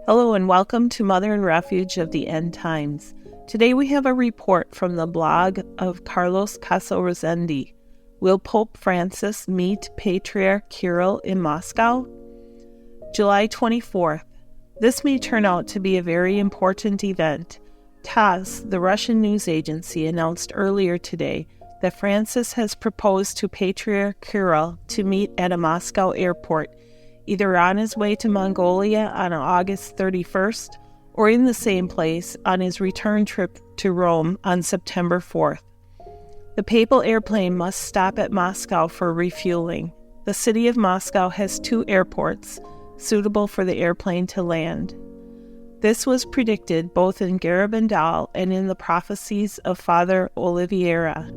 Hello and welcome to Mother and Refuge of the End Times. Today we have a report from the blog of Carlos Caso Rosendi. Will Pope Francis meet Patriarch Kirill in Moscow? July 24th. This may turn out to be a very important event. TASS, the Russian news agency, announced earlier today that Francis has proposed to Patriarch Kirill to meet at a Moscow airport, either on his way to Mongolia on August 31st or in the same place on his return trip to Rome on September 4th. The papal airplane must stop at Moscow for refueling. The city of Moscow has 2 airports suitable for the airplane to land. This was predicted both in Garabandal and in the prophecies of Father Oliveira.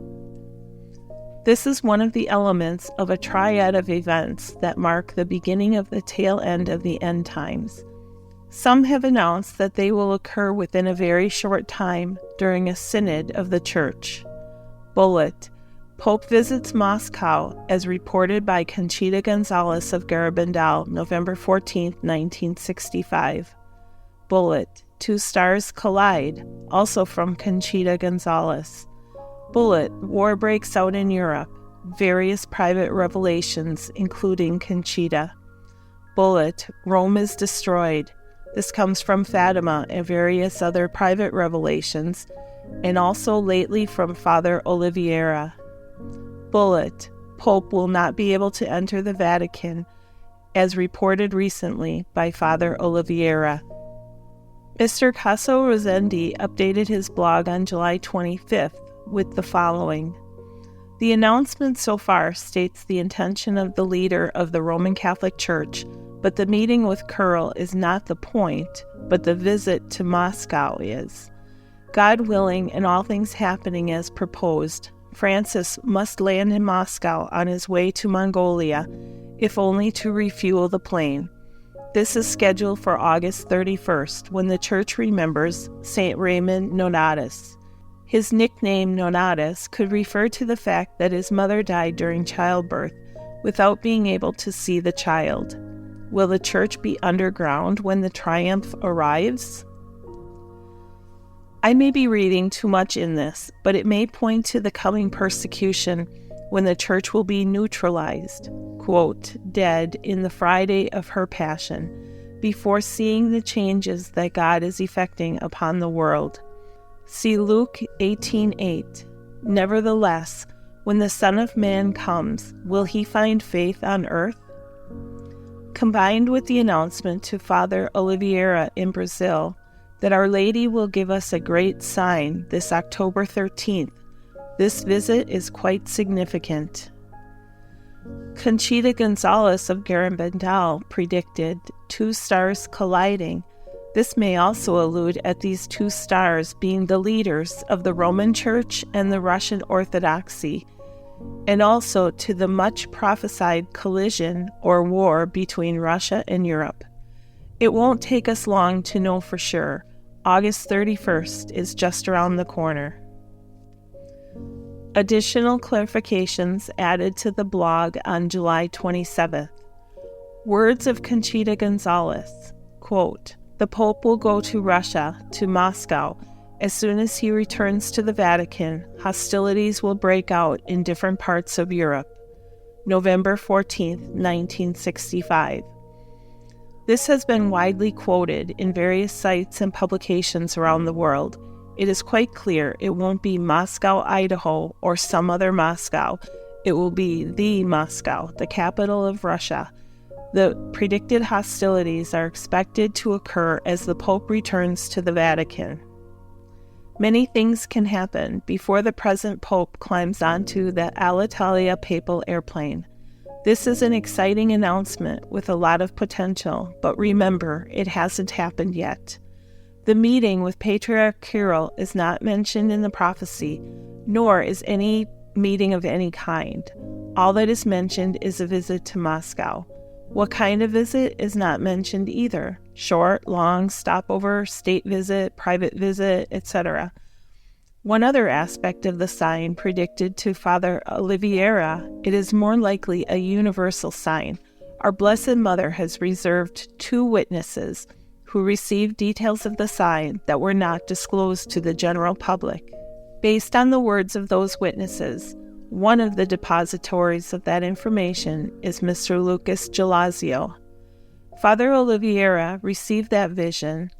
This is one of the elements of a triad of events that mark the beginning of the tail end of the end times. Some have announced that they will occur within a very short time during a synod of the Church. Bullet: Pope visits Moscow as reported by Conchita Gonzalez of Garabandal, November 14, 1965. Bullet: 2 stars collide, also from Conchita Gonzalez. Bullet: war breaks out in Europe. Various private revelations, including Conchita. Bullet: Rome is destroyed. This comes from Fatima and various other private revelations, and also lately from Father Oliveira. Bullet: Pope will not be able to enter the Vatican, as reported recently by Father Oliveira. Mr. Caso Rosendi updated his blog on July 25th with the following. The announcement so far states the intention of the leader of the Roman Catholic Church, but the meeting with Kirill is not the point, but the visit to Moscow is. God willing and all things happening as proposed, Francis must land in Moscow on his way to Mongolia, if only to refuel the plane. This is scheduled for August 31st, when the Church remembers St. Raymond Nonatus. His nickname Nonatus could refer to the fact that his mother died during childbirth without being able to see the child. Will the Church be underground when the triumph arrives? I may be reading too much in this, but it may point to the coming persecution when the Church will be neutralized, quote, dead in the Friday of her Passion, before seeing the changes that God is effecting upon the world. See Luke 18:8. Nevertheless, when the Son of Man comes, will he find faith on earth? Combined with the announcement to Father Oliveira in Brazil that Our Lady will give us a great sign this October 13th, this visit is quite significant. Conchita Gonzalez of Garabandal predicted 2 stars colliding. This may also allude at these 2 stars being the leaders of the Roman Church and the Russian Orthodoxy, and also to the much prophesied collision or war between Russia and Europe. It won't take us long to know for sure. August 31st is just around the corner. Additional clarifications added to the blog on July 27th. Words of Conchita Gonzalez, quote, the Pope will go to Russia, to Moscow. As soon as he returns to the Vatican, hostilities will break out in different parts of Europe. November 14, 1965. This has been widely quoted in various sites and publications around the world. It is quite clear it won't be Moscow, Idaho, or some other Moscow. It will be the Moscow, the capital of Russia. The predicted hostilities are expected to occur as the Pope returns to the Vatican. Many things can happen before the present Pope climbs onto the Alitalia papal airplane. This is an exciting announcement with a lot of potential, but remember, it hasn't happened yet. The meeting with Patriarch Kirill is not mentioned in the prophecy, nor is any meeting of any kind. All that is mentioned is a visit to Moscow. What kind of visit is not mentioned either. Short, long, stopover, state visit, private visit, etc. One other aspect of the sign predicted to Father Oliveira, it is more likely a universal sign, Our Blessed Mother has reserved 2 witnesses who received details of the sign that were not disclosed to the general public. Based on the words of those witnesses, one of the depositories of that information is Mr. Lucas Gelazio. Father Oliveira received that vision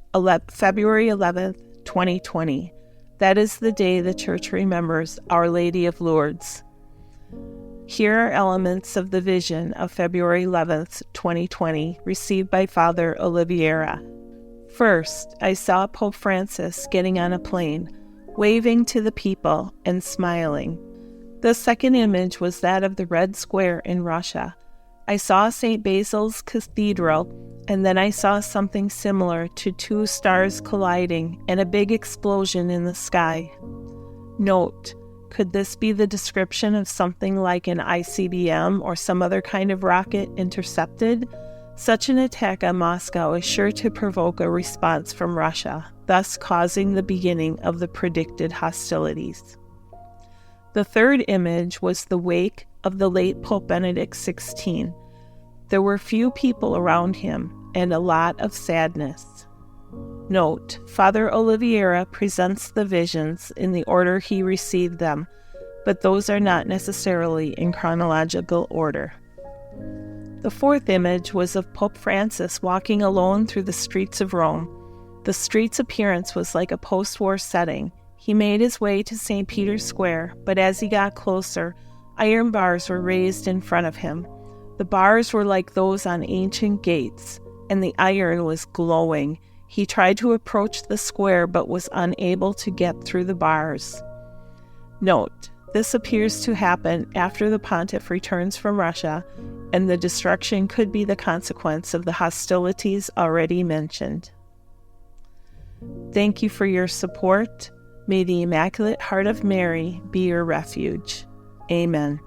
February 11th, 2020. That is the day the Church remembers Our Lady of Lourdes. Here are elements of the vision of February 11th, 2020, received by Father Oliveira. First, I saw Pope Francis getting on a plane, waving to the people and smiling. The second image was that of the Red Square in Russia. I saw St. Basil's Cathedral, and then I saw something similar to 2 stars colliding and a big explosion in the sky. Note, could this be the description of something like an ICBM or some other kind of rocket intercepted? Such an attack on Moscow is sure to provoke a response from Russia, thus causing the beginning of the predicted hostilities. The third image was the wake of the late Pope Benedict XVI. There were few people around him and a lot of sadness. Note, Father Oliveira presents the visions in the order he received them, but those are not necessarily in chronological order. The fourth image was of Pope Francis walking alone through the streets of Rome. The street's appearance was like a post-war setting. He made his way to St. Peter's Square, but as he got closer, iron bars were raised in front of him. The bars were like those on ancient gates, and the iron was glowing. He tried to approach the square, but was unable to get through the bars. Note, this appears to happen after the pontiff returns from Russia, and the destruction could be the consequence of the hostilities already mentioned. Thank you for your support. May the Immaculate Heart of Mary be your refuge. Amen.